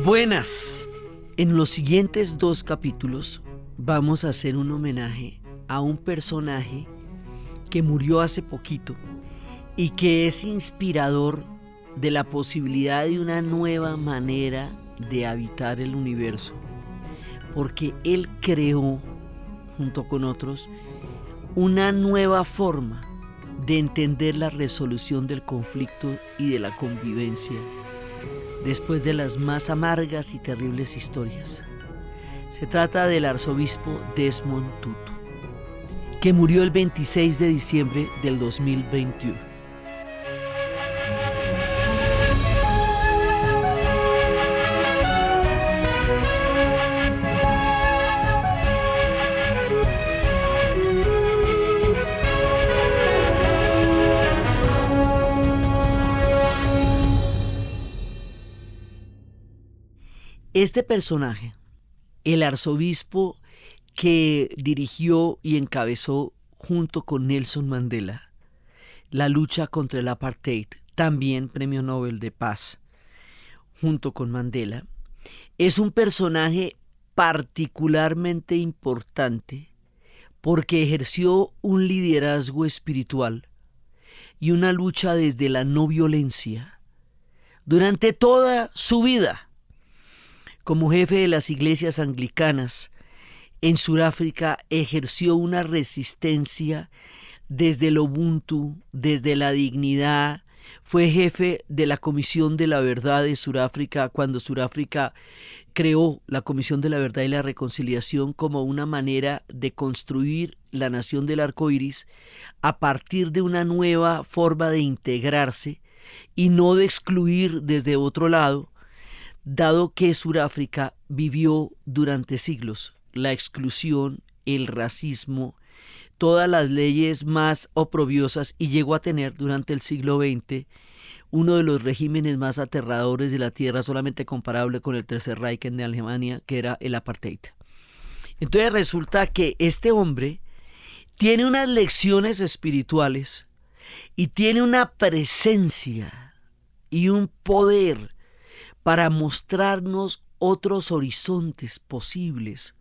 Buenas. En los siguientes 2 capítulos vamos a hacer un homenaje a un personaje que murió hace poquito y que es inspirador de la posibilidad de una nueva manera de habitar el universo, porque él creó, junto con otros, una nueva forma de entender la resolución del conflicto y de la convivencia después de las más amargas y terribles historias. Se trata del arzobispo Desmond Tutu, que murió el 26 de diciembre del 2021. Este personaje, el arzobispo que dirigió y encabezó junto con Nelson Mandela la lucha contra el apartheid, también Premio Nobel de Paz, junto con Mandela, es un personaje particularmente importante porque ejerció un liderazgo espiritual y una lucha desde la no violencia durante toda su vida. Como jefe de las iglesias anglicanas en Sudáfrica, ejerció una resistencia desde el Ubuntu, desde la dignidad. Fue jefe de la Comisión de la Verdad de Sudáfrica cuando Sudáfrica creó la Comisión de la Verdad y la Reconciliación como una manera de construir la nación del arco iris a partir de una nueva forma de integrarse y no de excluir desde otro lado, dado que Sudáfrica vivió durante siglos la exclusión, el racismo, todas las leyes más oprobiosas y llegó a tener durante el siglo XX uno de los regímenes más aterradores de la tierra, solamente comparable con el Tercer Reich de Alemania, que era el apartheid. Entonces resulta que este hombre tiene unas lecciones espirituales y tiene una presencia y un poder para mostrarnos otros horizontes posibles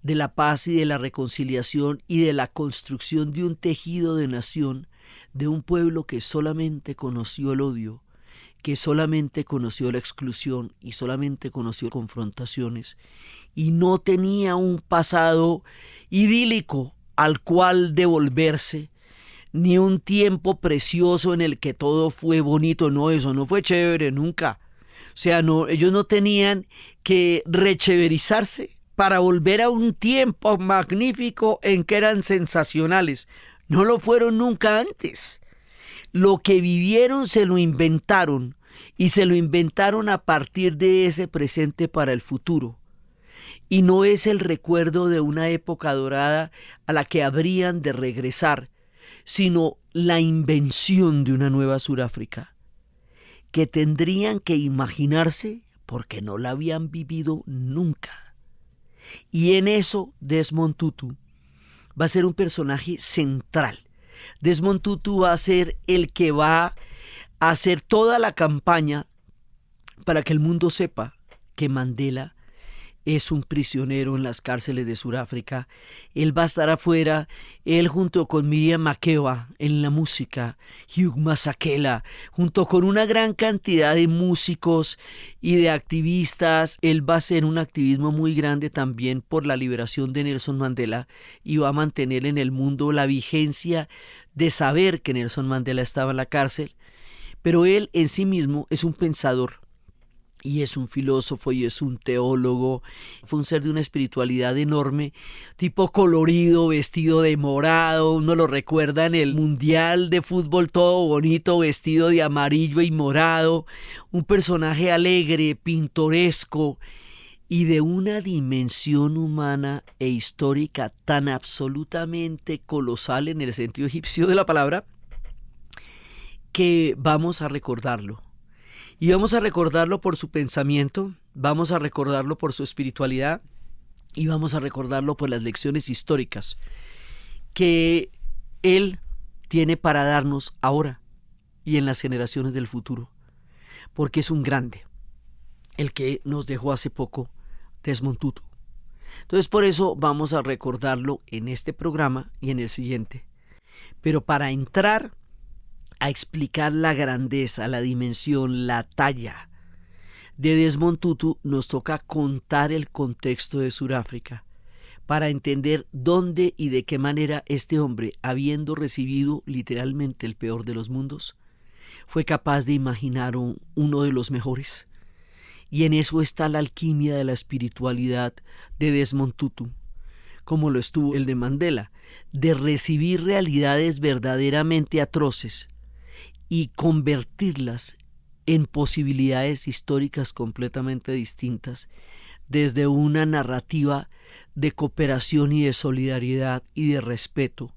de la paz y de la reconciliación y de la construcción de un tejido de nación, de un pueblo que solamente conoció el odio, que solamente conoció la exclusión y solamente conoció confrontaciones y no tenía un pasado idílico al cual devolverse, ni un tiempo precioso en el que todo fue bonito. No, eso no fue chévere nunca. O sea, no, ellos no tenían que recheverizarse para volver a un tiempo magnífico en que eran sensacionales. No lo fueron nunca antes. Lo que vivieron se lo inventaron y se lo inventaron a partir de ese presente para el futuro. Y no es el recuerdo de una época dorada a la que habrían de regresar, sino la invención de una nueva Sudáfrica, que tendrían que imaginarse porque no la habían vivido nunca. Y en eso Desmond Tutu va a ser un personaje central. Desmond Tutu va a ser el que va a hacer toda la campaña para que el mundo sepa que Mandela es un prisionero en las cárceles de Sudáfrica. Él va a estar afuera, él junto con Miriam Makeba en la música, Hugh Masekela, junto con una gran cantidad de músicos y de activistas. Él va a hacer un activismo muy grande también por la liberación de Nelson Mandela y va a mantener en el mundo la vigencia de saber que Nelson Mandela estaba en la cárcel. Pero él en sí mismo es un pensador. Y es un filósofo y es un teólogo. Fue un ser de una espiritualidad enorme, tipo colorido, vestido de morado. Uno lo recuerda en el Mundial de Fútbol, todo bonito, vestido de amarillo y morado. Un personaje alegre, pintoresco y de una dimensión humana e histórica tan absolutamente colosal en el sentido egipcio de la palabra, que vamos a recordarlo. Y vamos a recordarlo por su pensamiento, vamos a recordarlo por su espiritualidad y vamos a recordarlo por las lecciones históricas que él tiene para darnos ahora y en las generaciones del futuro, porque es un grande, el que nos dejó hace poco Desmond Tutu. Entonces por eso vamos a recordarlo en este programa y en el siguiente. Pero para entrar a explicar la grandeza, la dimensión, la talla de Desmond Tutu, nos toca contar el contexto de Sudáfrica para entender dónde y de qué manera este hombre, habiendo recibido literalmente el peor de los mundos, fue capaz de imaginar uno de los mejores. Y en eso está la alquimia de la espiritualidad de Desmond Tutu, como lo estuvo el de Mandela, de recibir realidades verdaderamente atroces y convertirlas en posibilidades históricas completamente distintas, desde una narrativa de cooperación y de solidaridad y de respeto,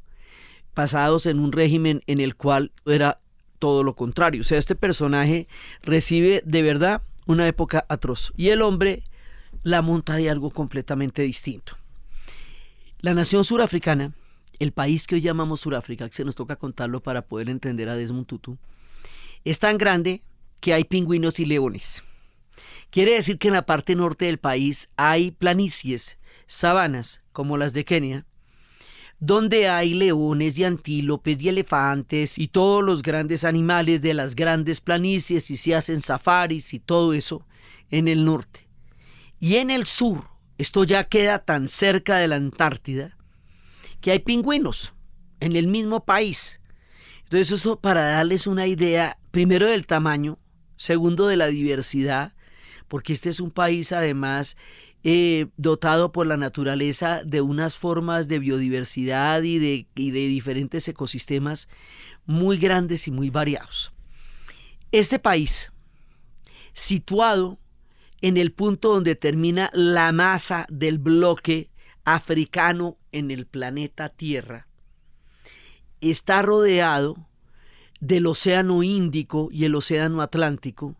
basados en un régimen en el cual era todo lo contrario. O sea, este personaje recibe de verdad una época atroz y el hombre la monta de algo completamente distinto. La nación surafricana, el país que hoy llamamos Sudáfrica, que se nos toca contarlo para poder entender a Desmond Tutu, es tan grande que hay pingüinos y leones. Quiere decir que en la parte norte del país hay planicies, sabanas, como las de Kenia, donde hay leones y antílopes y elefantes y todos los grandes animales de las grandes planicies, y se hacen safaris y todo eso en el norte. Y en el sur, esto ya queda tan cerca de la Antártida, que hay pingüinos en el mismo país. Entonces eso para darles una idea, primero del tamaño, segundo de la diversidad, porque este es un país además dotado por la naturaleza de unas formas de biodiversidad y de diferentes ecosistemas muy grandes y muy variados. Este país, situado en el punto donde termina la masa del bloque africano en el planeta Tierra, está rodeado del Océano Índico y el Océano Atlántico,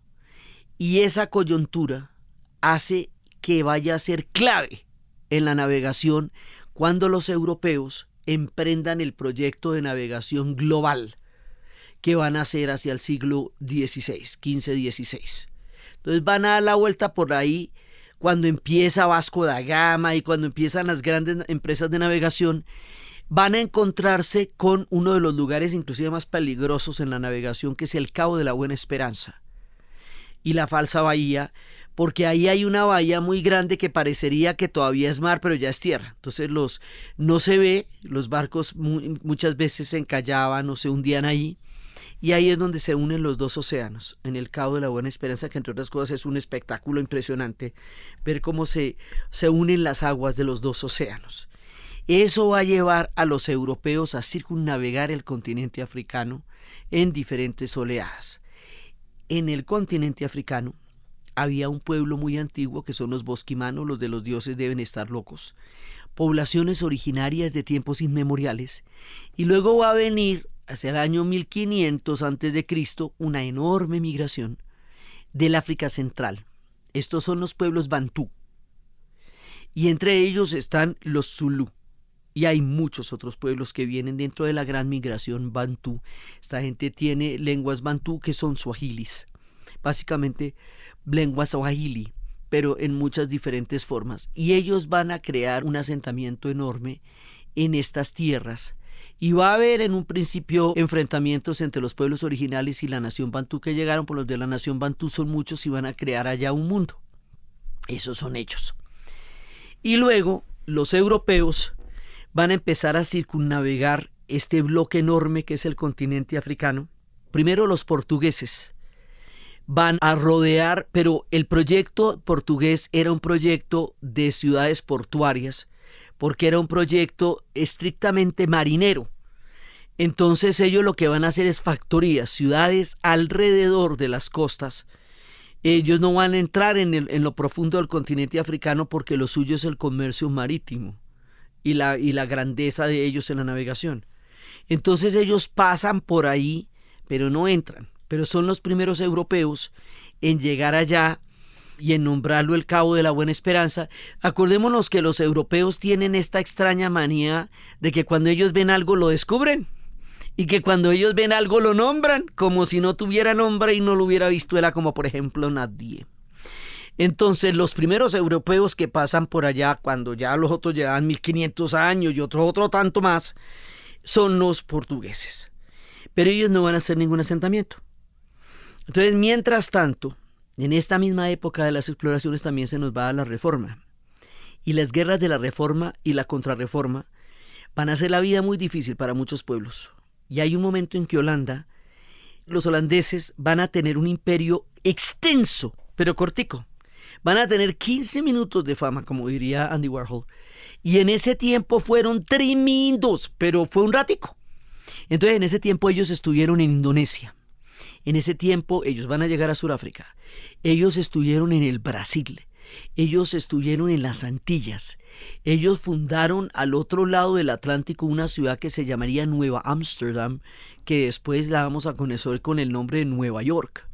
y esa coyuntura hace que vaya a ser clave en la navegación cuando los europeos emprendan el proyecto de navegación global que van a hacer hacia el siglo XVI, XV-XVI. Entonces van a dar la vuelta por ahí cuando empieza Vasco da Gama y cuando empiezan las grandes empresas de navegación. Van a encontrarse con uno de los lugares inclusive más peligrosos en la navegación, que es el Cabo de la Buena Esperanza y la falsa bahía, porque ahí hay una bahía muy grande que parecería que todavía es mar, pero ya es tierra. Entonces no se ve, los barcos muchas veces se encallaban o se hundían ahí, y ahí es donde se unen los dos océanos, en el Cabo de la Buena Esperanza, que entre otras cosas es un espectáculo impresionante ver cómo se unen las aguas de los dos océanos. Eso va a llevar a los europeos a circunnavegar el continente africano en diferentes oleadas. En el continente africano había un pueblo muy antiguo que son los bosquimanos, los de los dioses deben estar locos, poblaciones originarias de tiempos inmemoriales, y luego va a venir hacia el año 1500 a.C. una enorme migración del África Central. Estos son los pueblos bantú, y entre ellos están los zulú. Y hay muchos otros pueblos que vienen dentro de la gran migración bantú. Esta gente tiene lenguas bantú que son suahilis, básicamente lenguas swahili, pero en muchas diferentes formas. Y ellos van a crear un asentamiento enorme en estas tierras. Y va a haber en un principio enfrentamientos entre los pueblos originales y la nación bantú que llegaron, por los de la nación bantú son muchos y van a crear allá un mundo. Esos son ellos. Y luego los europeos van a empezar a circunnavegar este bloque enorme que es el continente africano. Primero los portugueses van a rodear, pero el proyecto portugués era un proyecto de ciudades portuarias, porque era un proyecto estrictamente marinero. Entonces ellos lo que van a hacer es factorías, ciudades alrededor de las costas. Ellos no van a entrar en lo profundo del continente africano porque lo suyo es el comercio marítimo y la grandeza de ellos en la navegación. Entonces ellos pasan por ahí, pero no entran. Pero son los primeros europeos en llegar allá y en nombrarlo el Cabo de la Buena Esperanza. Acordémonos que los europeos tienen esta extraña manía de que cuando ellos ven algo lo descubren. y que cuando ellos ven algo lo nombran como si no tuviera nombre y no lo hubiera visto él, como por ejemplo nadie. Entonces los primeros europeos que pasan por allá, cuando ya los otros llevan 1500 años y otro tanto más, son los portugueses. Pero ellos no van a hacer ningún asentamiento. Entonces, mientras tanto, en esta misma época de las exploraciones también se nos va a la Reforma. Y las guerras de la Reforma y la Contrarreforma van a hacer la vida muy difícil para muchos pueblos. Y hay un momento en que Holanda, los holandeses van a tener un imperio extenso, pero cortico. Van a tener 15 minutos de fama, como diría Andy Warhol. Y en ese tiempo fueron tremendos, pero fue un ratico. Entonces, en ese tiempo ellos estuvieron en Indonesia. En ese tiempo ellos van a llegar a Sudáfrica. Ellos estuvieron en el Brasil. Ellos estuvieron en las Antillas. Ellos fundaron al otro lado del Atlántico una ciudad que se llamaría Nueva Ámsterdam, que después la vamos a conocer con el nombre de Nueva York.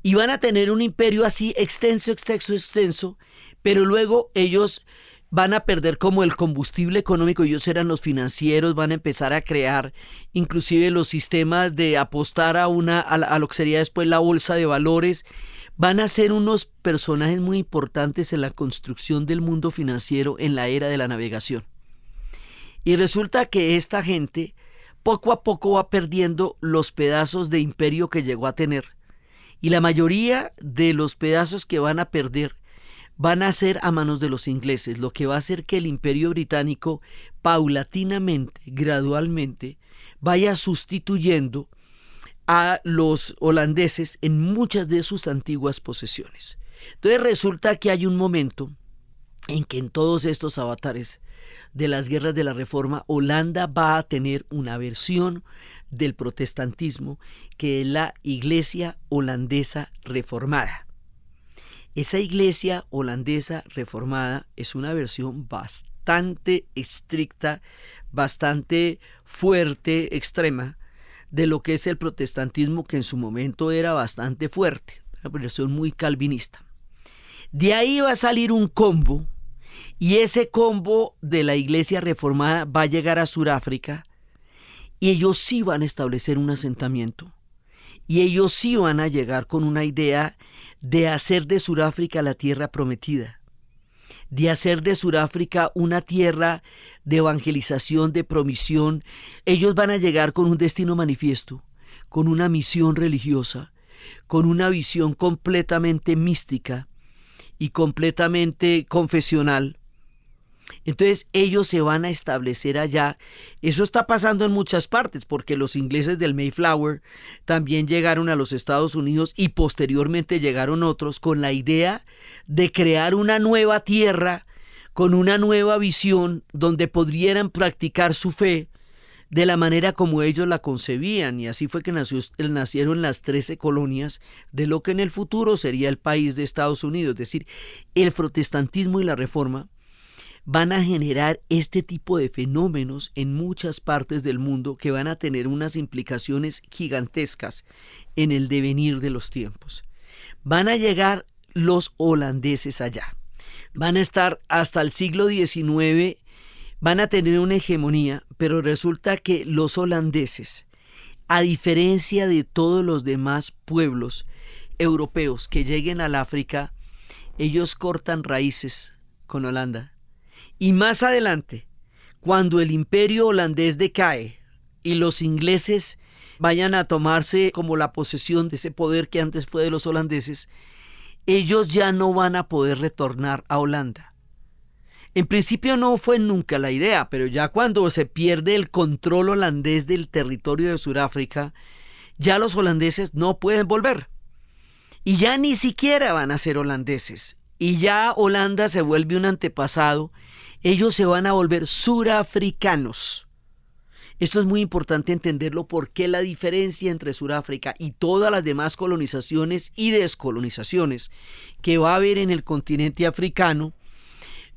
Y van a tener un imperio así extenso, pero luego ellos van a perder como el combustible económico. Ellos eran los financieros, van a empezar a crear inclusive los sistemas de apostar a lo que sería después la bolsa de valores. Van a ser unos personajes muy importantes en la construcción del mundo financiero en la era de la navegación. Y resulta que esta gente poco a poco va perdiendo los pedazos de imperio que llegó a tener. Y la mayoría de los pedazos que van a perder van a ser a manos de los ingleses, lo que va a hacer que el imperio británico paulatinamente, gradualmente, vaya sustituyendo a los holandeses en muchas de sus antiguas posesiones. Entonces resulta que hay un momento en que en todos estos avatares de las guerras de la Reforma, Holanda va a tener una versión del protestantismo que es la Iglesia Holandesa Reformada. Esa Iglesia Holandesa Reformada es una versión bastante estricta, bastante fuerte, extrema, de lo que es el protestantismo, que en su momento era bastante fuerte, una versión muy calvinista. De ahí va a salir un combo, y ese combo de la Iglesia Reformada va a llegar a Sudáfrica, y ellos sí van a establecer un asentamiento, y ellos sí van a llegar con una idea de hacer de Sudáfrica la tierra prometida, de hacer de Sudáfrica una tierra de evangelización, de promisión. Ellos van a llegar con un destino manifiesto, con una misión religiosa, con una visión completamente mística y completamente confesional. Entonces ellos se van a establecer allá. Eso está pasando en muchas partes, porque los ingleses del Mayflower también llegaron a los Estados Unidos y posteriormente llegaron otros con la idea de crear una nueva tierra con una nueva visión donde pudieran practicar su fe de la manera como ellos la concebían, y así fue que nacieron las 13 colonias de lo que en el futuro sería el país de Estados Unidos. Es decir, el protestantismo y la Reforma van a generar este tipo de fenómenos en muchas partes del mundo que van a tener unas implicaciones gigantescas en el devenir de los tiempos. Van a llegar los holandeses allá. Van a estar hasta el siglo XIX, van a tener una hegemonía, pero resulta que los holandeses, a diferencia de todos los demás pueblos europeos que lleguen al África, ellos cortan raíces con Holanda. Y más adelante, cuando el imperio holandés decae y los ingleses vayan a tomarse como la posesión de ese poder que antes fue de los holandeses, ellos ya no van a poder retornar a Holanda. En principio no fue nunca la idea, pero ya cuando se pierde el control holandés del territorio de Sudáfrica, ya los holandeses no pueden volver. Y ya ni siquiera van a ser holandeses. Y ya Holanda se vuelve un antepasado. Ellos se van a volver surafricanos. Esto es muy importante entenderlo, porque la diferencia entre Sudáfrica y todas las demás colonizaciones y descolonizaciones que va a haber en el continente africano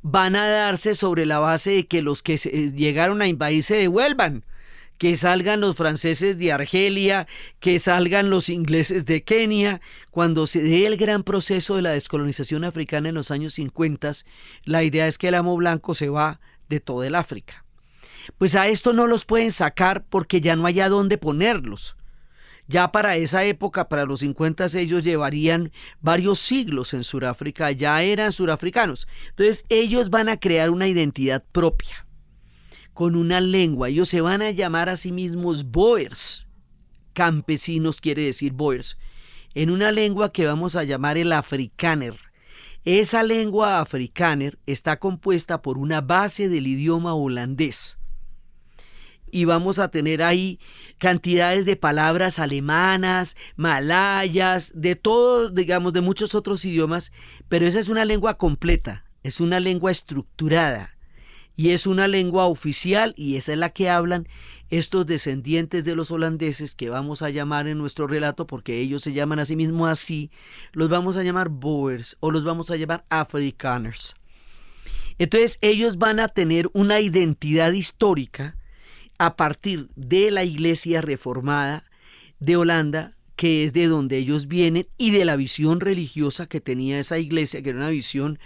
van a darse sobre la base de que los que llegaron a invadir se devuelvan, que salgan los franceses de Argelia, que salgan los ingleses de Kenia. Cuando se dé el gran proceso de la descolonización africana en los años 50, la idea es que el amo blanco se va de todo el África. Pues a esto no los pueden sacar porque ya no hay a dónde ponerlos. Ya para esa época, para los 50, ellos llevarían varios siglos en Sudáfrica, ya eran surafricanos. Entonces ellos van a crear una identidad propia, con una lengua. Ellos se van a llamar a sí mismos Boers. Campesinos quiere decir Boers. En una lengua que vamos a llamar el Afrikaner. Esa lengua Afrikaner está compuesta por una base del idioma holandés. Y vamos a tener ahí cantidades de palabras alemanas, malayas, de todos, digamos, de muchos otros idiomas, pero esa es una lengua completa, es una lengua estructurada y es una lengua oficial, y esa es la que hablan estos descendientes de los holandeses, que vamos a llamar en nuestro relato, porque ellos se llaman a sí mismos así, los vamos a llamar Boers o los vamos a llamar Afrikaners. Entonces ellos van a tener una identidad histórica a partir de la iglesia reformada de Holanda, que es de donde ellos vienen, y de la visión religiosa que tenía esa iglesia, que era una visión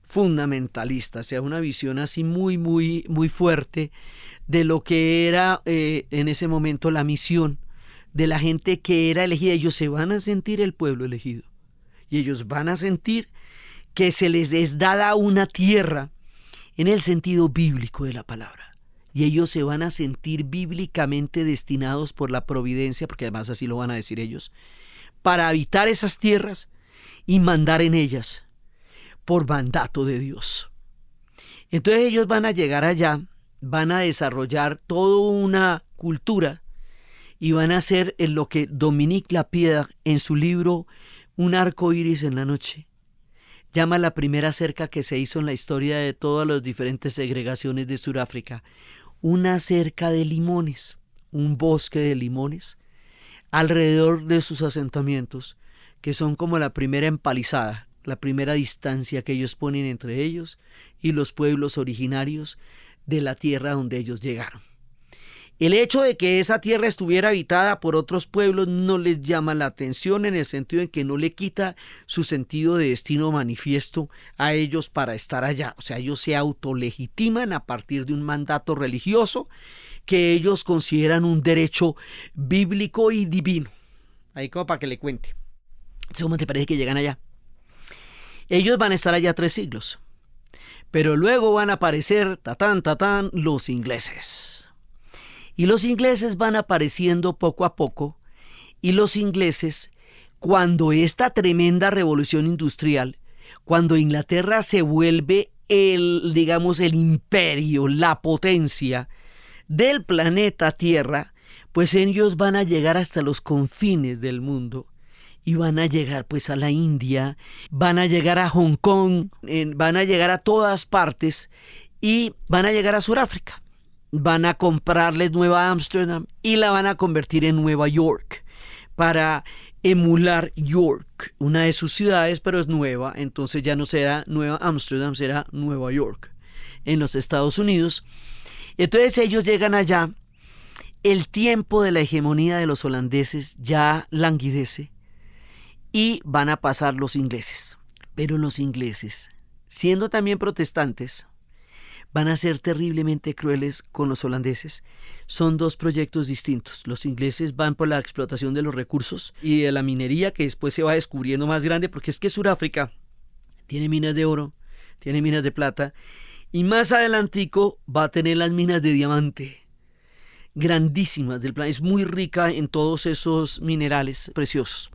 fundamentalista, o sea, una visión así muy, muy, muy fuerte de lo que era en ese momento la misión de la gente que era elegida. Ellos se van a sentir el pueblo elegido, y ellos van a sentir que se les es dada una tierra en el sentido bíblico de la palabra. Y ellos se van a sentir bíblicamente destinados por la providencia, porque además así lo van a decir ellos, para habitar esas tierras y mandar en ellas por mandato de Dios. Entonces ellos van a llegar allá, van a desarrollar toda una cultura y van a hacer en lo que Dominique Lapierre, en su libro Un arco iris en la noche, llama la primera cerca que se hizo en la historia de todas las diferentes segregaciones de Sudáfrica. Una cerca de limones, un bosque de limones, alrededor de sus asentamientos, que son como la primera empalizada, la primera distancia que ellos ponen entre ellos y los pueblos originarios de la tierra donde ellos llegaron. El hecho de que esa tierra estuviera habitada por otros pueblos no les llama la atención, en el sentido en que no le quita su sentido de destino manifiesto a ellos para estar allá. O sea, ellos se autolegitiman a partir de un mandato religioso que ellos consideran un derecho bíblico y divino. Ahí como para que le cuente. ¿Cómo te parece que llegan allá? Ellos van a estar allá 3 siglos, pero luego van a aparecer, los ingleses. Y los ingleses van apareciendo poco a poco, y los ingleses, cuando esta tremenda revolución industrial, cuando Inglaterra se vuelve el imperio, la potencia del planeta Tierra, pues ellos van a llegar hasta los confines del mundo, y van a llegar pues a la India, van a llegar a Hong Kong, van a llegar a todas partes, y van a llegar a Sudáfrica. Van a comprarles Nueva Ámsterdam y la van a convertir en Nueva York para emular York, una de sus ciudades, pero es nueva, entonces ya no será Nueva Ámsterdam, será Nueva York en los Estados Unidos. Entonces ellos llegan allá, el tiempo de la hegemonía de los holandeses ya languidece y van a pasar los ingleses. Pero los ingleses, siendo también protestantes, van a ser terriblemente crueles con los holandeses. Son 2 proyectos distintos. Los ingleses van por la explotación de los recursos y de la minería, que después se va descubriendo más grande, porque es que Sudáfrica tiene minas de oro, tiene minas de plata, y más adelantico va a tener las minas de diamante, grandísimas del planeta. Es muy rica en todos esos minerales preciosos.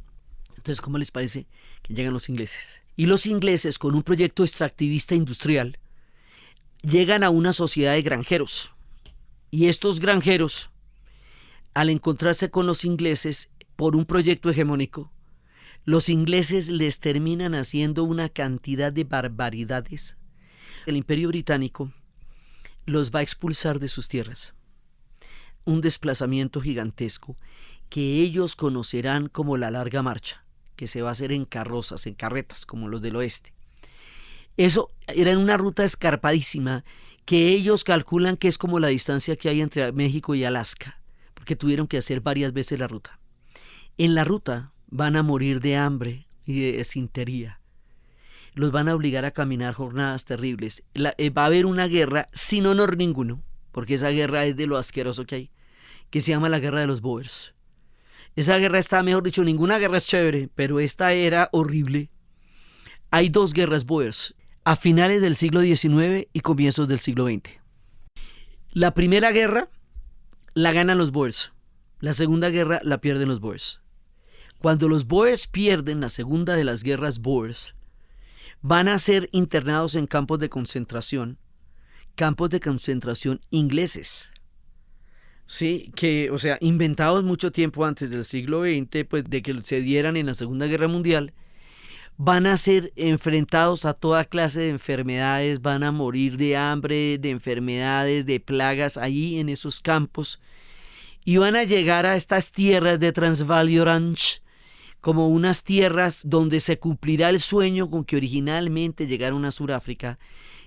Entonces, ¿cómo les parece que llegan los ingleses? Y los ingleses, con un proyecto extractivista industrial, llegan a una sociedad de granjeros, y estos granjeros, al encontrarse con los ingleses por un proyecto hegemónico, los ingleses les terminan haciendo una cantidad de barbaridades. El Imperio Británico los va a expulsar de sus tierras, un desplazamiento gigantesco que ellos conocerán como la larga marcha, que se va a hacer en carrozas, en carretas, como los del oeste. Eso era en una ruta escarpadísima que ellos calculan que es como la distancia que hay entre México y Alaska, porque tuvieron que hacer varias veces la ruta. En la ruta van a morir de hambre y de desintería. Los van a obligar a caminar jornadas terribles. Va a haber una guerra sin honor ninguno, porque esa guerra es de lo asqueroso que hay, que se llama la Guerra de los Boers. Esa guerra está, mejor dicho, ninguna guerra es chévere, pero esta era horrible. Hay dos guerras Boers, a finales del siglo XIX y comienzos del siglo XX. La primera guerra la ganan los Boers, la segunda guerra la pierden los Boers. Cuando los Boers pierden la segunda de las guerras Boers, van a ser internados en campos de concentración ingleses. Sí, o sea, inventados mucho tiempo antes del siglo XX, pues de que se dieran en la Segunda Guerra Mundial, van a ser enfrentados a toda clase de enfermedades, van a morir de hambre, de enfermedades, de plagas allí en esos campos, y van a llegar a estas tierras de Transvaal y Orange como unas tierras donde se cumplirá el sueño con que originalmente llegaron a Sudáfrica,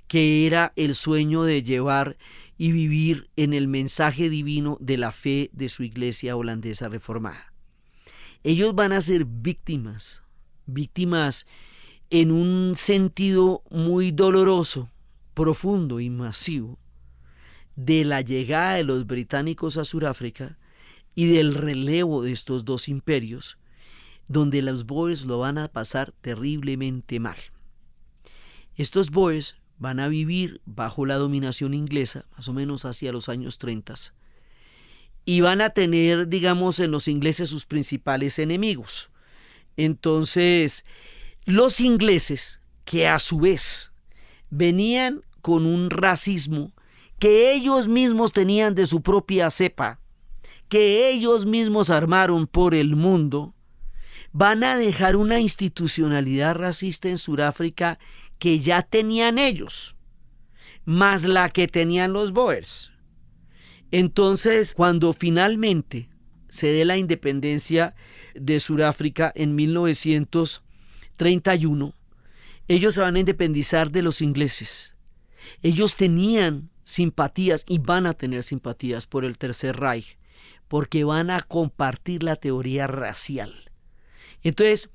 que era el sueño de llevar y vivir en el mensaje divino de la fe de su iglesia holandesa reformada. Ellos van a ser víctimas en un sentido muy doloroso, profundo y masivo de la llegada de los británicos a Sudáfrica y del relevo de estos dos imperios, donde los Boers lo van a pasar terriblemente mal. Estos Boers van a vivir bajo la dominación inglesa, más o menos hacia los años 30, y van a tener, digamos, en los ingleses sus principales enemigos. Entonces, los ingleses, que a su vez venían con un racismo que ellos mismos tenían de su propia cepa, que ellos mismos armaron por el mundo, van a dejar una institucionalidad racista en Sudáfrica que ya tenían ellos, más la que tenían los Boers. Entonces, cuando finalmente se dé la independencia de Sudáfrica en 1931, ellos se van a independizar de los ingleses. Ellos tenían simpatías y van a tener simpatías por el Tercer Reich, porque van a compartir la teoría racial. Entonces,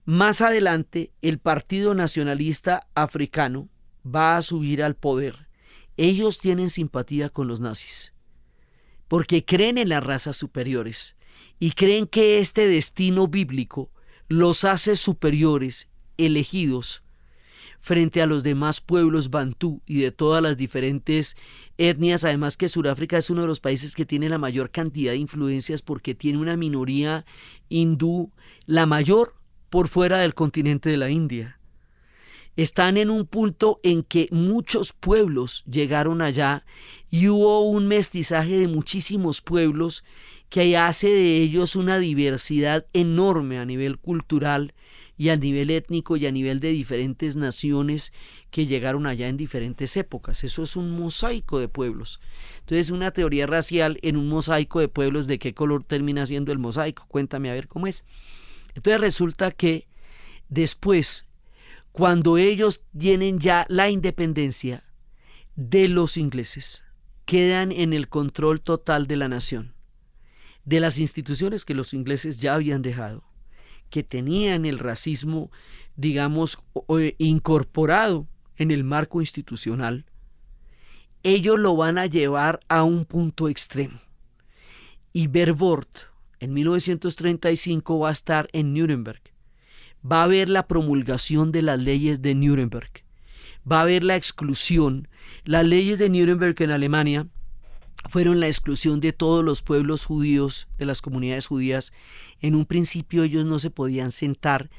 más adelante, el Partido Nacionalista Africano va a subir al poder. Ellos tienen simpatía con los nazis, porque creen en las razas superiores y creen que este destino bíblico los hace superiores, elegidos, frente a los demás pueblos bantú y de todas las diferentes etnias. Además que Sudáfrica es uno de los países que tiene la mayor cantidad de influencias porque tiene una minoría hindú, la mayor por fuera del continente de la India. Están en un punto en que muchos pueblos llegaron allá y hubo un mestizaje de muchísimos pueblos que hace de ellos una diversidad enorme a nivel cultural y a nivel étnico y a nivel de diferentes naciones que llegaron allá en diferentes épocas. Eso es un mosaico de pueblos. Entonces, una teoría racial en un mosaico de pueblos, ¿de qué color termina siendo el mosaico? Cuéntame a ver cómo es. Entonces resulta que después, cuando ellos tienen ya la independencia de los ingleses, quedan en el control total de la nación, de las instituciones que los ingleses ya habían dejado, que tenían el racismo, digamos, incorporado en el marco institucional. Ellos lo van a llevar a un punto extremo. Y Verwoerd, en 1935, va a estar en Nuremberg. Va a haber la promulgación de las leyes de Nuremberg. Va a haber la exclusión. Las leyes de Nuremberg en Alemania fueron la exclusión de todos los pueblos judíos, de las comunidades judías. En un principio ellos no se podían sentar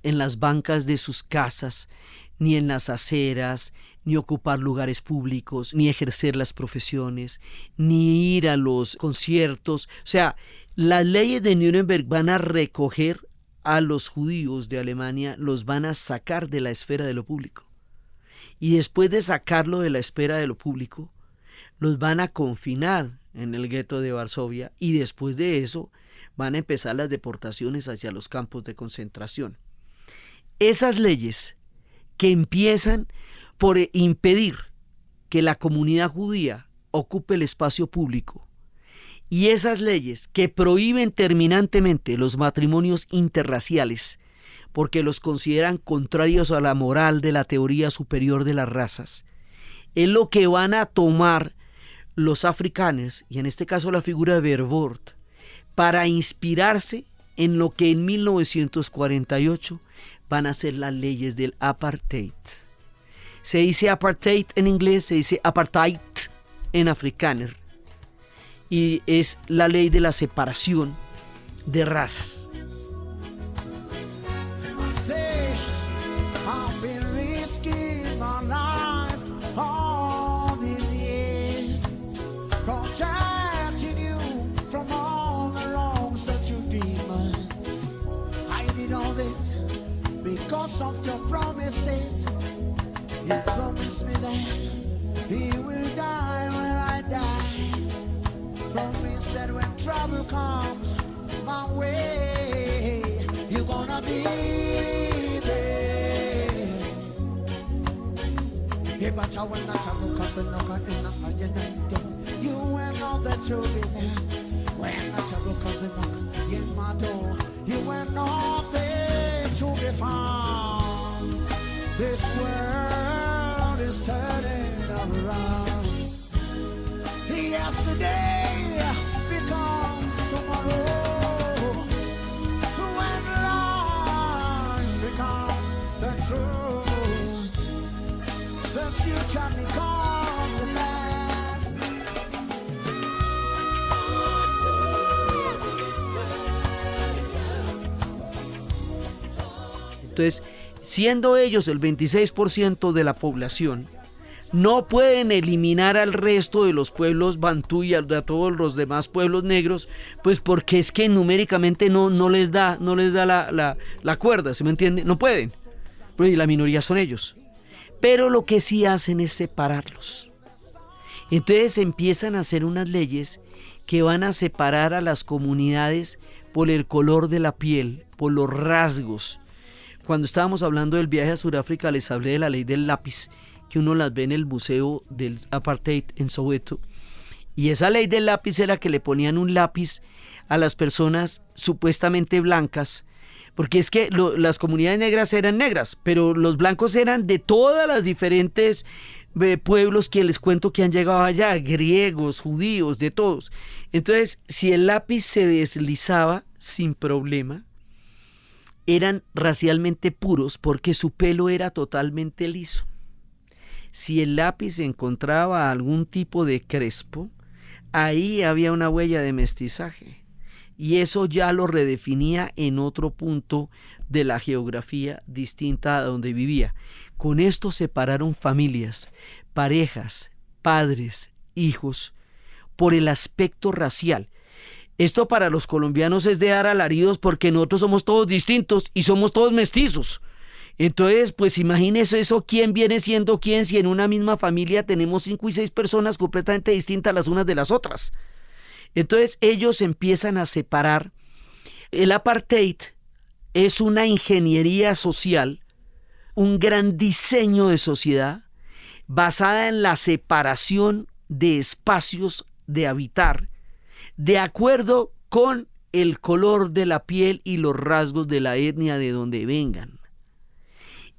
en las bancas de sus casas, ni en las aceras, ni ocupar lugares públicos, ni ejercer las profesiones, ni ir a los conciertos. O sea, las leyes de Nuremberg van a recoger a los judíos de Alemania, los van a sacar de la esfera de lo público. Y después de sacarlo de la esfera de lo público, los van a confinar en el gueto de Varsovia y después de eso van a empezar las deportaciones hacia los campos de concentración. Esas leyes que empiezan por impedir que la comunidad judía ocupe el espacio público y esas leyes que prohíben terminantemente los matrimonios interraciales porque los consideran contrarios a la moral de la teoría superior de las razas, es lo que van a tomar los africanos, y en este caso la figura de Verwoerd, para inspirarse en lo que en 1948 van a ser las leyes del apartheid. Se dice apartheid en inglés, se dice apartheid en afrikáner, y es la ley de la separación de razas. Because of your promises, you promised me that he will die when I die. Promise that when trouble comes my way, you're gonna be there. Yeah, but when the trouble comes and knock on your night, you will know that you'll be there. When the trouble comes and knock in my door, you will know that to be found. This world is turning around. Yesterday becomes tomorrow. When lies become the truth, the future becomes the past. Entonces, siendo ellos el 26% de la población, no pueden eliminar al resto de los pueblos bantú y a todos los demás pueblos negros, pues porque es que numéricamente no les da la cuerda, ¿se me entiende? No pueden, pues la minoría son ellos. Pero lo que sí hacen es separarlos. Entonces empiezan a hacer unas leyes que van a separar a las comunidades por el color de la piel, por los rasgos. Cuando estábamos hablando del viaje a Sudáfrica, les hablé de la ley del lápiz, que uno las ve en el museo del apartheid en Soweto. Y esa ley del lápiz era que le ponían un lápiz a las personas supuestamente blancas, porque es que las comunidades negras eran negras, pero los blancos eran de todas las diferentes pueblos que les cuento que han llegado allá, griegos, judíos, de todos. Entonces, si el lápiz se deslizaba sin problema, eran racialmente puros porque su pelo era totalmente liso. Si el lápiz encontraba algún tipo de crespo, ahí había una huella de mestizaje. Y eso ya lo redefinía en otro punto de la geografía distinta a donde vivía. Con esto separaron familias, parejas, padres, hijos, por el aspecto racial. Esto para los colombianos es de dar alaridos porque nosotros somos todos distintos y somos todos mestizos. Entonces, pues imagínese eso, ¿quién viene siendo quién si en una misma familia tenemos 5 y 6 personas completamente distintas las unas de las otras? Entonces ellos empiezan a separar. El apartheid es una ingeniería social, un gran diseño de sociedad basada en la separación de espacios de habitar de acuerdo con el color de la piel y los rasgos de la etnia de donde vengan.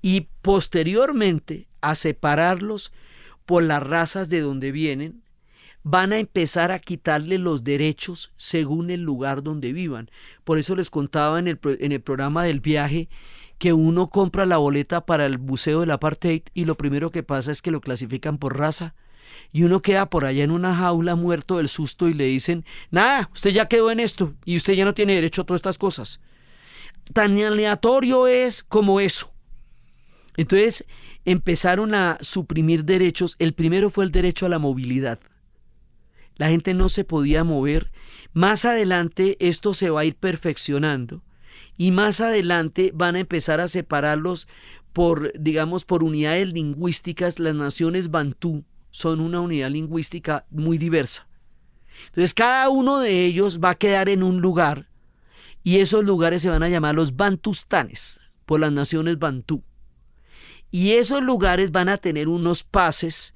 Y posteriormente a separarlos por las razas de donde vienen, van a empezar a quitarle los derechos según el lugar donde vivan. Por eso les contaba en el programa del viaje que uno compra la boleta para el Museo del Apartheid y lo primero que pasa es que lo clasifican por raza. Y uno queda por allá en una jaula muerto del susto y le dicen, nada, usted ya quedó en esto y usted ya no tiene derecho a todas estas cosas. Tan aleatorio es como eso. Entonces empezaron a suprimir derechos. El primero fue el derecho a la movilidad. La gente no se podía mover. Más adelante esto se va a ir perfeccionando y más adelante van a empezar a separarlos por unidades lingüísticas. Las naciones bantú son una unidad lingüística muy diversa. Entonces cada uno de ellos va a quedar en un lugar y esos lugares se van a llamar los bantustanes por las naciones bantú. Y esos lugares van a tener unos pases,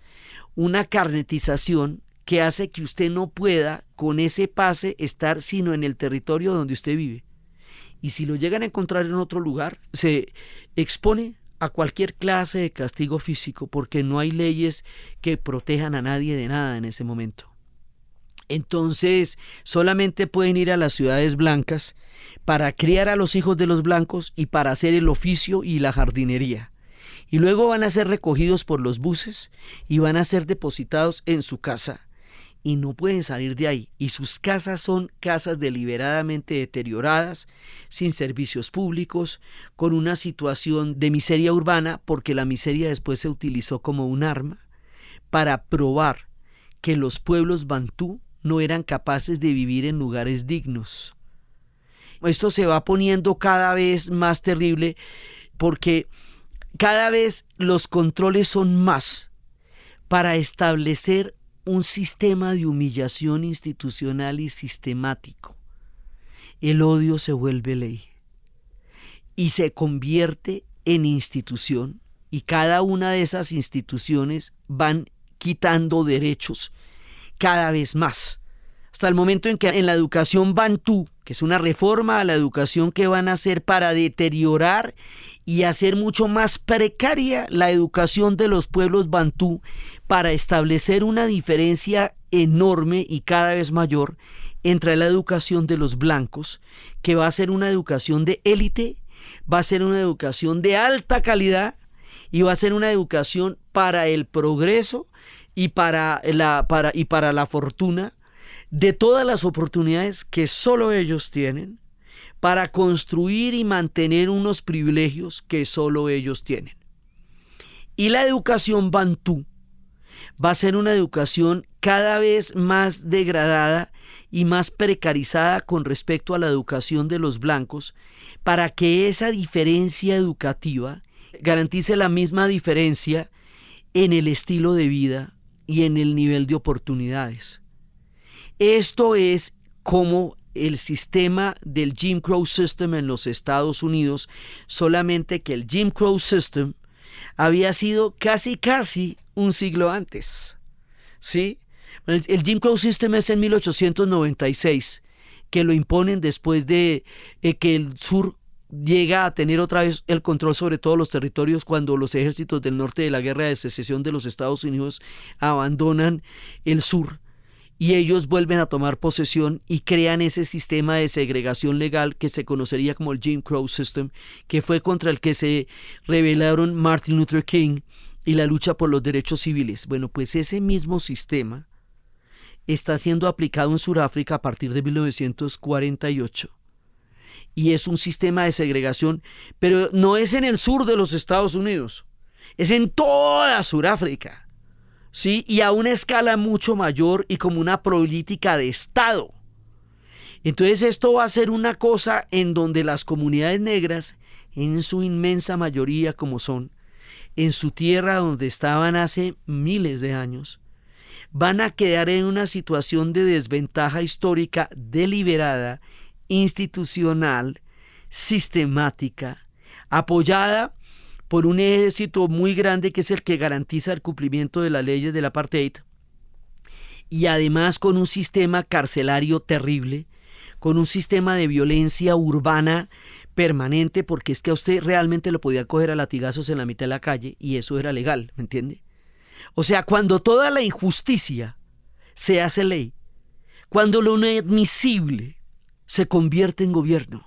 una carnetización que hace que usted no pueda con ese pase estar sino en el territorio donde usted vive. Y si lo llegan a encontrar en otro lugar, se expone a cualquier clase de castigo físico porque no hay leyes que protejan a nadie de nada en ese momento. Entonces, solamente pueden ir a las ciudades blancas para criar a los hijos de los blancos y para hacer el oficio y la jardinería. Y luego van a ser recogidos por los buses y van a ser depositados en su casa. Y no pueden salir de ahí. Y sus casas son casas deliberadamente deterioradas, sin servicios públicos, con una situación de miseria urbana, porque la miseria después se utilizó como un arma para probar que los pueblos bantú no eran capaces de vivir en lugares dignos. Esto se va poniendo cada vez más terrible porque cada vez los controles son más para establecer un sistema de humillación institucional y sistemático. El odio se vuelve ley y se convierte en institución, y cada una de esas instituciones van quitando derechos cada vez más, hasta el momento en que en la educación bantú, que es una reforma a la educación que van a hacer para deteriorar y hacer mucho más precaria la educación de los pueblos bantú, para establecer una diferencia enorme y cada vez mayor entre la educación de los blancos, que va a ser una educación de élite, va a ser una educación de alta calidad y va a ser una educación para el progreso y para la fortuna de todas las oportunidades que solo ellos tienen para construir y mantener unos privilegios que solo ellos tienen. Y la educación bantú va a ser una educación cada vez más degradada y más precarizada con respecto a la educación de los blancos, para que esa diferencia educativa garantice la misma diferencia en el estilo de vida y en el nivel de oportunidades. Esto es como el sistema del Jim Crow System en los Estados Unidos, solamente que el Jim Crow System había sido casi un siglo antes, ¿sí? El Jim Crow System es en 1896, que lo imponen después de que el sur llega a tener otra vez el control sobre todos los territorios, cuando los ejércitos del norte de la Guerra de Secesión de los Estados Unidos abandonan el sur y ellos vuelven a tomar posesión y crean ese sistema de segregación legal que se conocería como el Jim Crow System, que fue contra el que se rebelaron Martin Luther King y la lucha por los derechos civiles. Bueno, pues ese mismo sistema está siendo aplicado en Sudáfrica a partir de 1948. Y es un sistema de segregación, pero no es en el sur de los Estados Unidos, es en toda Sudáfrica, ¿sí? Y a una escala mucho mayor y como una política de Estado. Entonces esto va a ser una cosa en donde las comunidades negras, en su inmensa mayoría como son, en su tierra donde estaban hace miles de años, van a quedar en una situación de desventaja histórica deliberada, institucional, sistemática, apoyada por un ejército muy grande que es el que garantiza el cumplimiento de las leyes del apartheid, y además con un sistema carcelario terrible, con un sistema de violencia urbana permanente, porque es que a usted realmente lo podía coger a latigazos en la mitad de la calle y eso era legal, ¿me entiende? O sea, cuando toda la injusticia se hace ley, cuando lo inadmisible se convierte en gobierno,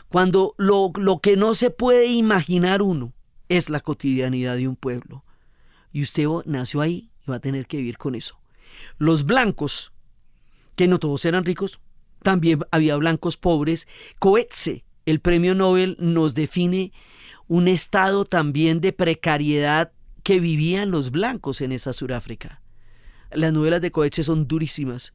cuando lo que no se puede imaginar uno es la cotidianidad de un pueblo, y usted nació ahí y va a tener que vivir con eso. Los blancos, que no todos eran ricos, también había blancos pobres. Coetzee, el premio Nobel, nos define un estado también de precariedad que vivían los blancos en esa Sudáfrica. Las novelas de Coetzee son durísimas.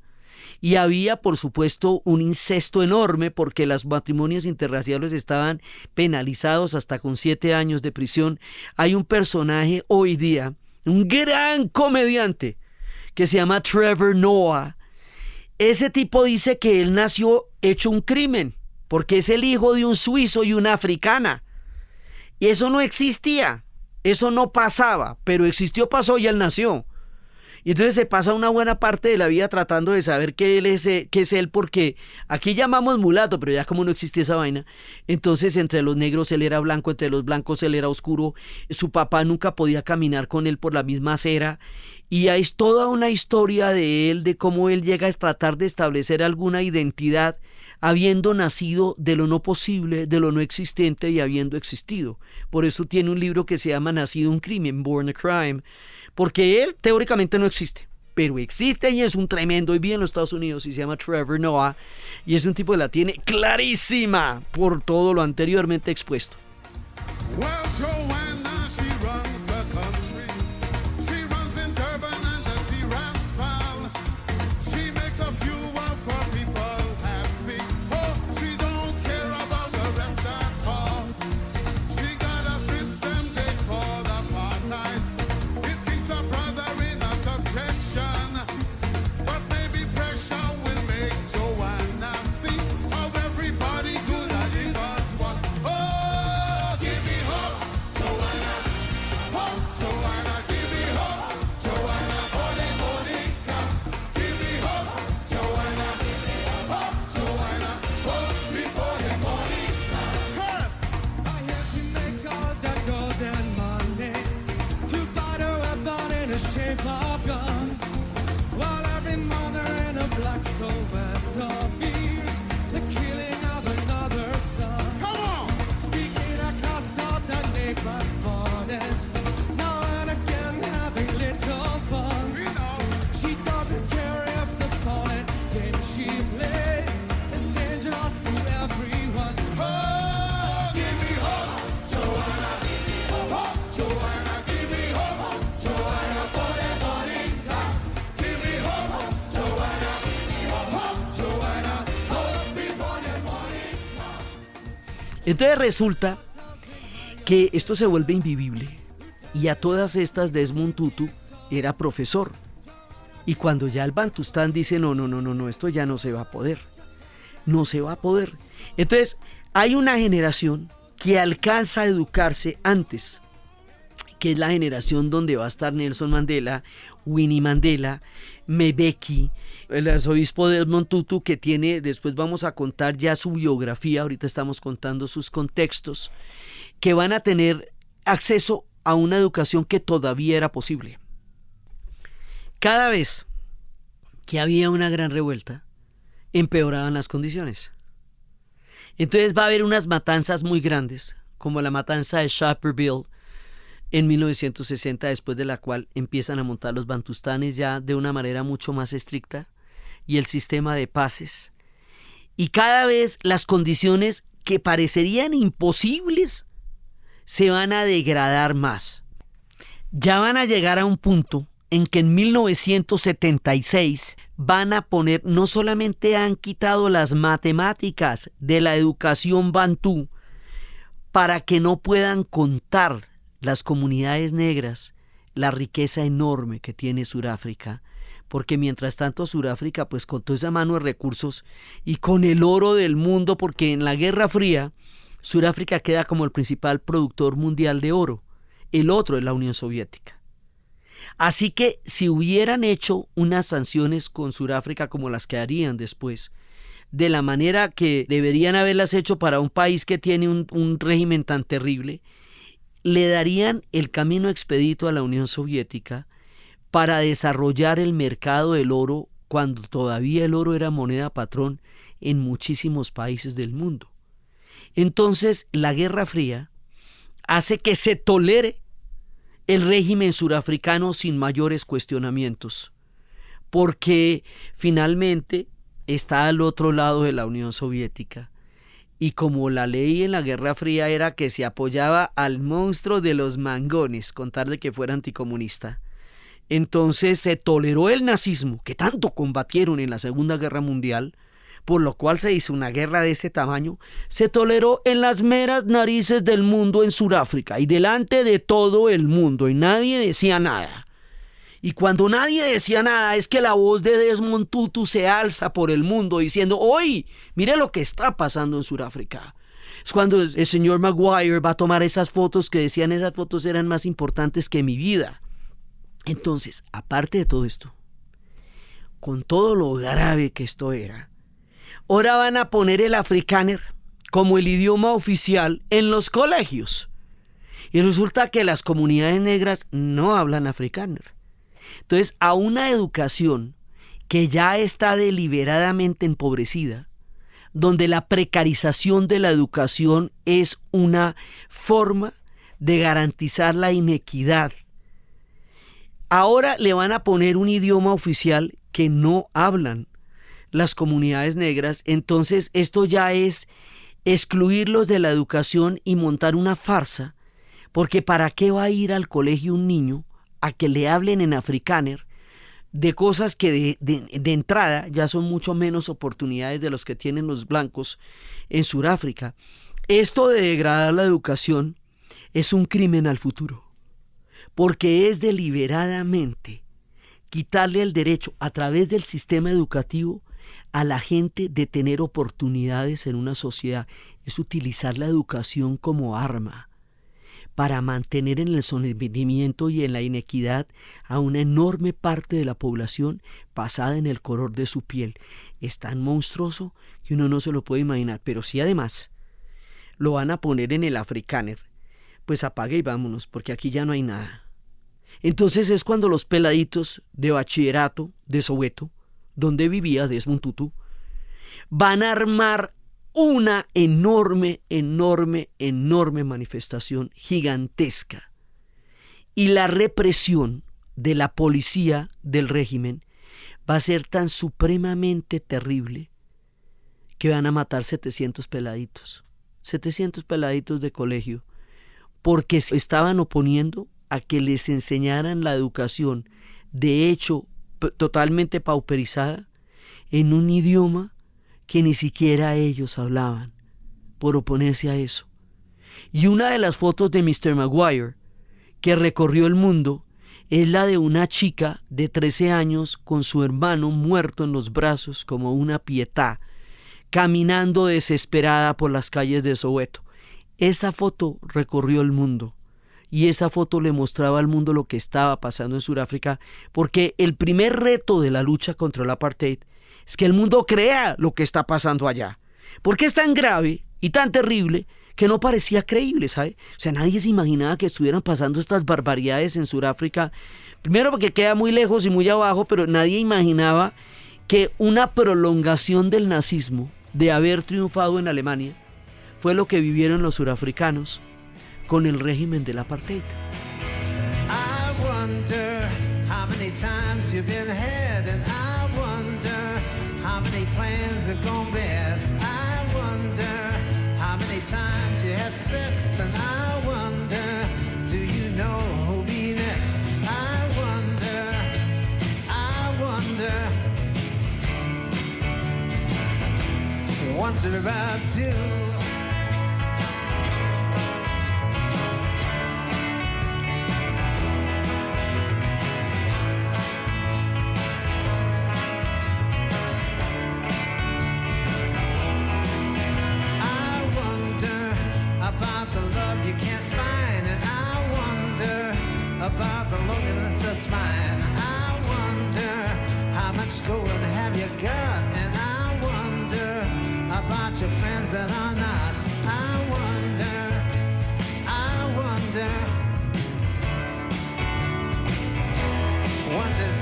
Y había, por supuesto, un incesto enorme, porque los matrimonios interraciales estaban penalizados hasta con 7 años de prisión. Hay un personaje hoy día, un gran comediante, que se llama Trevor Noah. Ese tipo dice que él nació hecho un crimen, porque es el hijo de un suizo y una africana. Y eso no existía, eso no pasaba, pero existió, pasó y él nació. Y entonces se pasa una buena parte de la vida tratando de saber qué es él, porque aquí llamamos mulato, pero ya como no existía esa vaina, entonces entre los negros él era blanco, entre los blancos él era oscuro, su papá nunca podía caminar con él por la misma acera, y hay toda una historia de él, de cómo él llega a tratar de establecer alguna identidad, habiendo nacido de lo no posible, de lo no existente y habiendo existido. Por eso tiene un libro que se llama Nacido un crimen, Born a Crime, porque él teóricamente no existe, pero existe y es un tremendo, y vive en los Estados Unidos y se llama Trevor Noah, y es un tipo que la tiene clarísima por todo lo anteriormente expuesto. Well, Joanna, she runs the country. She runs in Durban and the Transvaal. She makes a few of her people happy. Oh, she don't care about the rest at all. She got a system they call apartheid. It keeps a brother in a subjection. But maybe pressure will make Joanna see how everybody could live as one. Oh, give me hope, Joanna. Hope, Joanna, give me hope. Joanna, ole Monica. Give me hope, Joanna. Hope, Joanna. Hope before the morning. Kurt! I hear she make all that golden money to buy the weapon in the shape of guns, while every mother in a black Soweto fears the killing of another son. Come on! Speaking across all the neighbors' borders, now and again having little fun. We know. She doesn't care if the fallen game she plays is dangerous to everyone. Oh, give me hope, Joanna. Hope, Joanna, give me hope. Joanna, for the Monica. Give me hope, Joanna. Hope, Joanna. Hope before the morning. Entonces resulta que esto se vuelve invivible, y a todas estas Desmond Tutu era profesor, y cuando ya el Bantustán dice no, esto ya no se va a poder, no se va a poder. Entonces hay una generación que alcanza a educarse antes, que es la generación donde va a estar Nelson Mandela, Winnie Mandela, Mbeki, el arzobispo Desmond Tutu, que tiene, después vamos a contar ya su biografía, ahorita estamos contando sus contextos, que van a tener acceso a una educación que todavía era posible. Cada vez que había una gran revuelta, empeoraban las condiciones. Entonces va a haber unas matanzas muy grandes, como la matanza de Sharperville en 1960, después de la cual empiezan a montar los bantustanes ya de una manera mucho más estricta, y el sistema de paces. Y cada vez las condiciones que parecerían imposibles se van a degradar más. Ya van a llegar a un punto en que en 1976 van a poner, no solamente han quitado las matemáticas de la educación bantú para que no puedan contar las comunidades negras la riqueza enorme que tiene Sudáfrica, porque mientras tanto Sudáfrica, pues con toda esa mano de recursos y con el oro del mundo, porque en la Guerra Fría Sudáfrica queda como el principal productor mundial de oro, el otro es la Unión Soviética. Así que si hubieran hecho unas sanciones con Sudáfrica como las que harían después, de la manera que deberían haberlas hecho para un país que tiene un régimen tan terrible, le darían el camino expedito a la Unión Soviética para desarrollar el mercado del oro cuando todavía el oro era moneda patrón en muchísimos países del mundo. Entonces la Guerra Fría hace que se tolere el régimen surafricano sin mayores cuestionamientos, porque finalmente está al otro lado de la Unión Soviética. Y como la ley en la Guerra Fría era que se apoyaba al monstruo de los mangones, con tal de que fuera anticomunista, entonces se toleró el nazismo, que tanto combatieron en la Segunda Guerra Mundial, por lo cual se hizo una guerra de ese tamaño, se toleró en las meras narices del mundo en Sudáfrica y delante de todo el mundo, y nadie decía nada. Y cuando nadie decía nada es que la voz de Desmond Tutu se alza por el mundo diciendo: ¡Oye, mire lo que está pasando en Sudáfrica! Es cuando el señor Maguire va a tomar esas fotos que decían esas fotos eran más importantes que mi vida. Entonces, aparte de todo esto, con todo lo grave que esto era, ahora van a poner el afrikáner como el idioma oficial en los colegios. Y resulta que las comunidades negras no hablan afrikáner. Entonces, a una educación que ya está deliberadamente empobrecida, donde la precarización de la educación es una forma de garantizar la inequidad, ahora le van a poner un idioma oficial que no hablan las comunidades negras. Entonces esto ya es excluirlos de la educación y montar una farsa, porque ¿para qué va a ir al colegio un niño a que le hablen en afrikáner de cosas que de entrada ya son mucho menos oportunidades de los que tienen los blancos en Sudáfrica? Esto de degradar la educación es un crimen al futuro, porque es deliberadamente quitarle el derecho a través del sistema educativo a la gente de tener oportunidades en una sociedad. Es utilizar la educación como arma para mantener en el sometimiento y en la inequidad a una enorme parte de la población basada en el color de su piel. Es tan monstruoso que uno no se lo puede imaginar. Pero si además lo van a poner en el afrikáner, pues apague y vámonos, porque aquí ya no hay nada. Entonces es cuando los peladitos de bachillerato de Soweto, donde vivía Desmond Tutu, van a armar una enorme manifestación gigantesca. Y la represión de la policía del régimen va a ser tan supremamente terrible que van a matar 700 peladitos de colegio, porque se estaban oponiendo a que les enseñaran la educación, de hecho totalmente pauperizada, en un idioma que ni siquiera ellos hablaban, por oponerse a eso. Y una de las fotos de Mr. Maguire que recorrió el mundo es la de una chica de 13 años con su hermano muerto en los brazos como una pietá, caminando desesperada por las calles de Soweto. Esa foto recorrió el mundo. Y esa foto le mostraba al mundo lo que estaba pasando en Sudáfrica, porque el primer reto de la lucha contra el apartheid es que el mundo crea lo que está pasando allá. Porque es tan grave y tan terrible que no parecía creíble, ¿sabe? O sea, nadie se imaginaba que estuvieran pasando estas barbaridades en Sudáfrica. Primero porque queda muy lejos y muy abajo, pero nadie imaginaba que una prolongación del nazismo, de haber triunfado en Alemania, fue lo que vivieron los surafricanos con el régimen del apartheid. I wonder how many times you've been ahead, and I wonder how many plans have gone bad. I wonder how many times you had sex, and I wonder, do you know who'll be next? I wonder about you. About the love you can't find, and I wonder about the loneliness that's mine. I wonder how much gold have you got, and I wonder about your friends that are not. I wonder,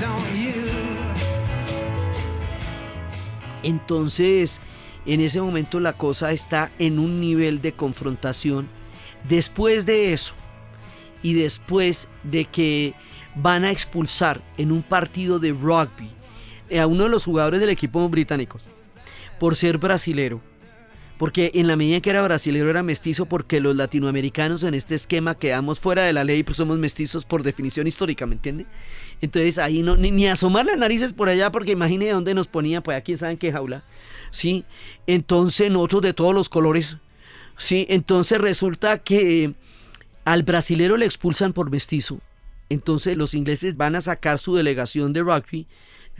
don't you? Entonces, en ese momento la cosa está en un nivel de confrontación. Después de eso, y después de que van a expulsar en un partido de rugby a uno de los jugadores del equipo británico por ser brasilero, porque en la medida en que era brasilero era mestizo, porque los latinoamericanos en este esquema quedamos fuera de la ley, pues somos mestizos por definición histórica, ¿me entiende? Entonces ahí no, ni asomar las narices por allá, porque imagine de dónde nos ponía, pues aquí saben qué jaula, ¿sí? Entonces nosotros de todos los colores, ¿sí? Entonces resulta que al brasilero le expulsan por mestizo. Entonces los ingleses van a sacar su delegación de rugby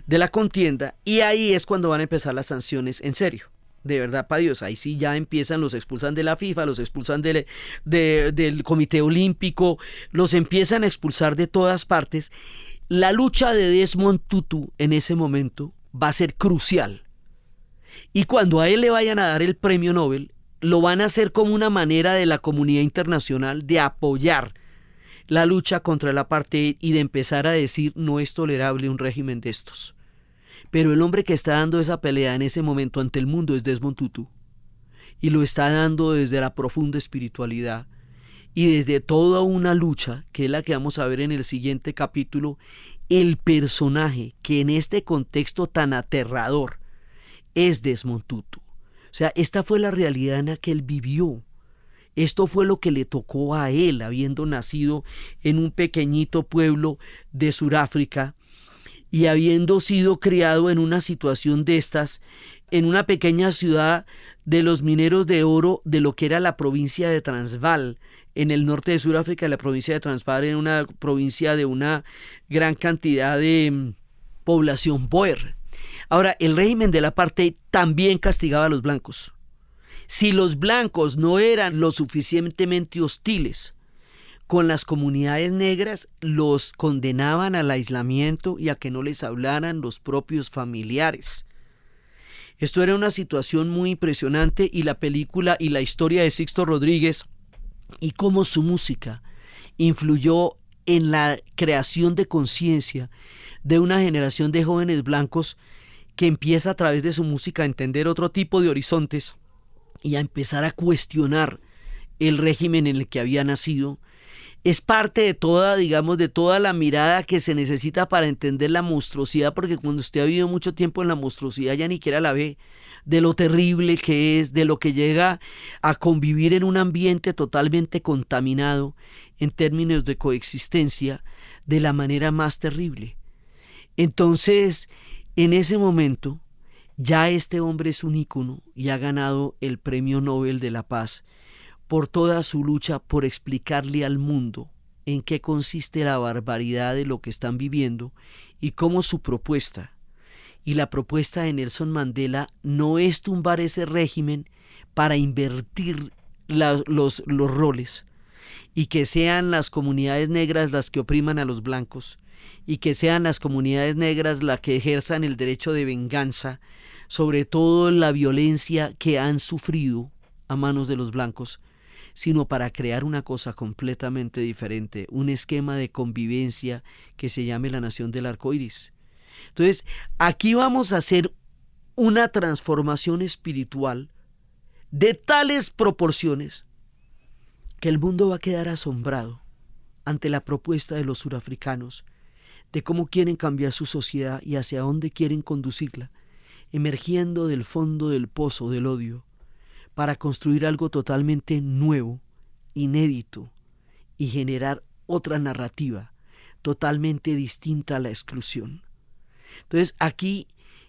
de la contienda, y ahí es cuando van a empezar las sanciones en serio. de verdad para Dios. Ahí sí ya empiezan, los expulsan de la FIFA, los expulsan del Comité Olímpico, los empiezan a expulsar de todas partes. La lucha de Desmond Tutu en ese momento va a ser crucial. Y cuando a él le vayan a dar el premio Nobel, lo van a hacer como una manera de la comunidad internacional de apoyar la lucha contra el apartheid y de empezar a decir no es tolerable un régimen de estos. Pero el hombre que está dando esa pelea en ese momento ante el mundo es Desmond Tutu. Y lo está dando desde la profunda espiritualidad y desde toda una lucha, que es la que vamos a ver en el siguiente capítulo, el personaje que en este contexto tan aterrador es Desmond Tutu. O sea, esta fue la realidad en la que él vivió. Esto fue lo que le tocó a él, habiendo nacido en un pequeñito pueblo de Sudáfrica y habiendo sido criado en una situación de estas, en una pequeña ciudad de los mineros de oro de lo que era la provincia de Transvaal, en el norte de Sudáfrica. La provincia de Transvaal era una provincia de una gran cantidad de población boer. Ahora, el régimen del apartheid también castigaba a los blancos. Si los blancos no eran lo suficientemente hostiles con las comunidades negras, los condenaban al aislamiento y a que no les hablaran los propios familiares. Esto era una situación muy impresionante, y la película y la historia de Sixto Rodríguez y cómo su música influyó en la creación de conciencia de una generación de jóvenes blancos que empieza a través de su música a entender otro tipo de horizontes y a empezar a cuestionar el régimen en el que había nacido. Es parte de toda, digamos, de toda la mirada que se necesita para entender la monstruosidad, porque cuando usted ha vivido mucho tiempo en la monstruosidad ya ni siquiera la ve, de lo terrible que es, de lo que llega a convivir en un ambiente totalmente contaminado en términos de coexistencia, de la manera más terrible. Entonces, en ese momento, ya este hombre es un ícono y ha ganado el Premio Nobel de la Paz por toda su lucha por explicarle al mundo en qué consiste la barbaridad de lo que están viviendo y cómo su propuesta y la propuesta de Nelson Mandela no es tumbar ese régimen para invertir los roles y que sean las comunidades negras las que opriman a los blancos y que sean las comunidades negras las que ejerzan el derecho de venganza sobre todo la violencia que han sufrido a manos de los blancos, sino para crear una cosa completamente diferente, un esquema de convivencia que se llame la nación del arco iris. Entonces, aquí vamos a hacer una transformación espiritual de tales proporciones que el mundo va a quedar asombrado ante la propuesta de los surafricanos de cómo quieren cambiar su sociedad y hacia dónde quieren conducirla, emergiendo del fondo del pozo del odio, para construir algo totalmente nuevo, inédito, y generar otra narrativa totalmente distinta a la exclusión. Entonces, aquí,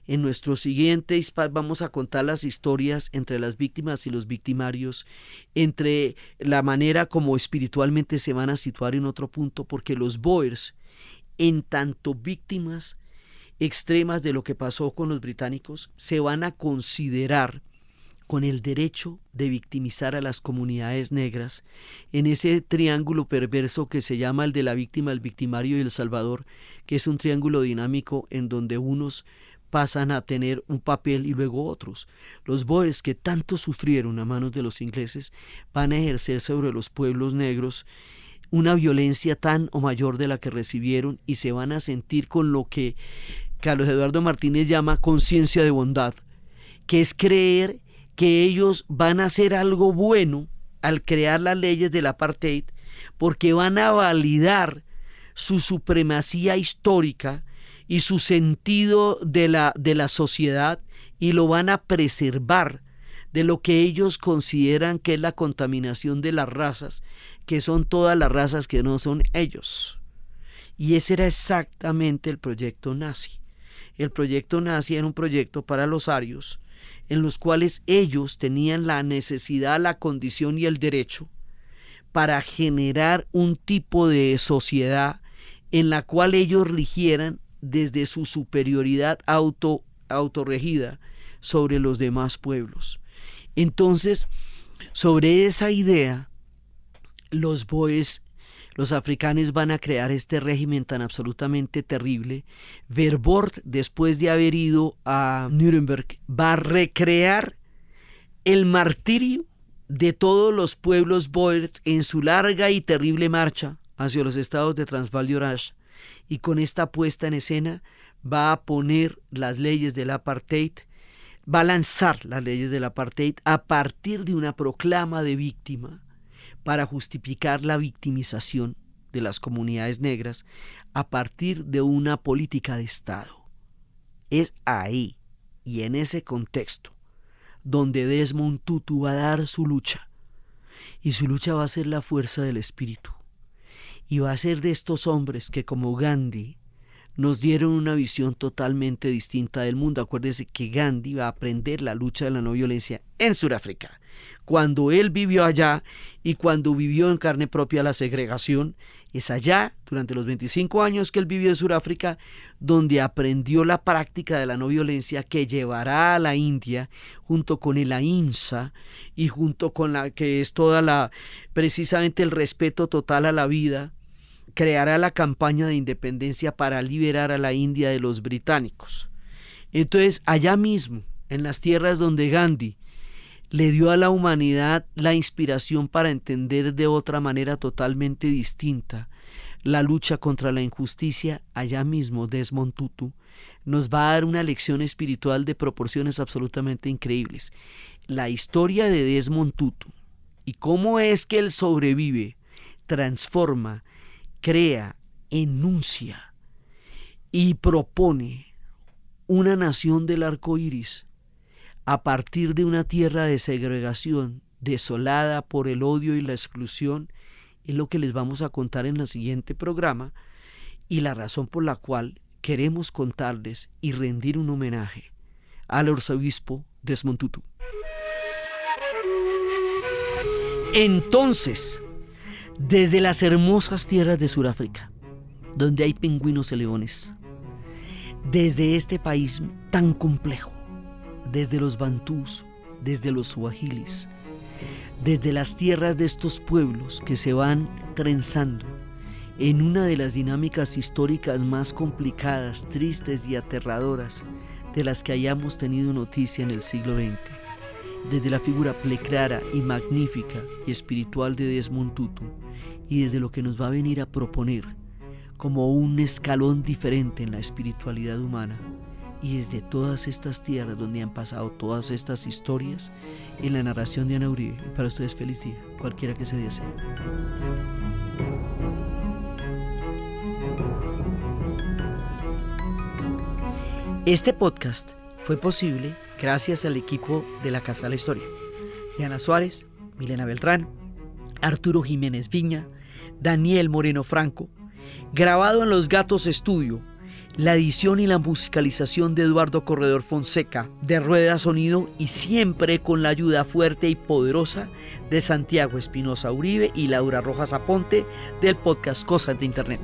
en nuestro siguiente vamos a contar las historias entre las víctimas y los victimarios, entre la manera como espiritualmente se van a situar en otro punto, porque los Boers, en tanto víctimas extremas de lo que pasó con los británicos, se van a considerar con el derecho de victimizar a las comunidades negras en ese triángulo perverso que se llama el de la víctima, el victimario y el salvador, que es un triángulo dinámico en donde unos pasan a tener un papel y luego otros. Los Boers, que tanto sufrieron a manos de los ingleses, van a ejercer sobre los pueblos negros una violencia tan o mayor de la que recibieron y se van a sentir con lo que Carlos Eduardo Martínez llama conciencia de bondad, que es creer que ellos van a hacer algo bueno al crear las leyes del apartheid, porque van a validar su supremacía histórica y su sentido de la sociedad, y lo van a preservar de lo que ellos consideran que es la contaminación de las razas, que son todas las razas que no son ellos. Y ese era exactamente el proyecto nazi. El proyecto nazi era un proyecto para los arios, en los cuales ellos tenían la necesidad, la condición y el derecho para generar un tipo de sociedad en la cual ellos rigieran desde su superioridad autorregida sobre los demás pueblos. Entonces, sobre esa idea, los boers, los africanos, van a crear este régimen tan absolutamente terrible. Verwoerd, después de haber ido a Nuremberg, va a recrear el martirio de todos los pueblos boers en su larga y terrible marcha hacia los estados de Transvaal y Orange, y con esta puesta en escena va a poner las leyes del apartheid, va a lanzar las leyes del apartheid a partir de una proclama de víctima para justificar la victimización de las comunidades negras a partir de una política de Estado. Es ahí y en ese contexto donde Desmond Tutu va a dar su lucha, y su lucha va a ser la fuerza del espíritu, y va a ser de estos hombres que, como Gandhi, nos dieron una visión totalmente distinta del mundo. Acuérdense que Gandhi va a aprender la lucha de la no violencia en Sudáfrica. Cuando él vivió allá y cuando vivió en carne propia la segregación, es allá, durante los 25 años que él vivió en Sudáfrica, donde aprendió la práctica de la no violencia que llevará a la India, junto con el ahimsa y junto con la que es precisamente el respeto total a la vida, creará la campaña de independencia para liberar a la India de los británicos. Entonces, allá mismo, en las tierras donde Gandhi le dio a la humanidad la inspiración para entender de otra manera totalmente distinta la lucha contra la injusticia, allá mismo Desmond Tutu nos va a dar una lección espiritual de proporciones absolutamente increíbles. La historia de Desmond Tutu y cómo es que él sobrevive, transforma, crea, enuncia y propone una nación del arco iris a partir de una tierra de segregación desolada por el odio y la exclusión, es lo que les vamos a contar en el siguiente programa, y la razón por la cual queremos contarles y rendir un homenaje al arzobispo Desmond Tutu. Entonces, desde las hermosas tierras de Sudáfrica, donde hay pingüinos y leones, desde este país tan complejo, desde los bantús, desde los suahilis, desde las tierras de estos pueblos que se van trenzando en una de las dinámicas históricas más complicadas, tristes y aterradoras de las que hayamos tenido noticia en el siglo XX, desde la figura pleclara y magnífica y espiritual de Desmond Tutu, y desde lo que nos va a venir a proponer como un escalón diferente en la espiritualidad humana, y desde todas estas tierras donde han pasado todas estas historias, en la narración de Ana Uribe. Y para ustedes, feliz día, cualquiera que ese día sea. Este podcast fue posible gracias al equipo de la Casa de la Historia: Diana Suárez, Milena Beltrán, Arturo Jiménez Viña, Daniel Moreno Franco. Grabado en Los Gatos Estudio, la edición y la musicalización de Eduardo Corredor Fonseca, de Rueda Sonido, y siempre con la ayuda fuerte y poderosa de Santiago Espinosa Uribe y Laura Rojas Aponte del podcast Cosas de Internet.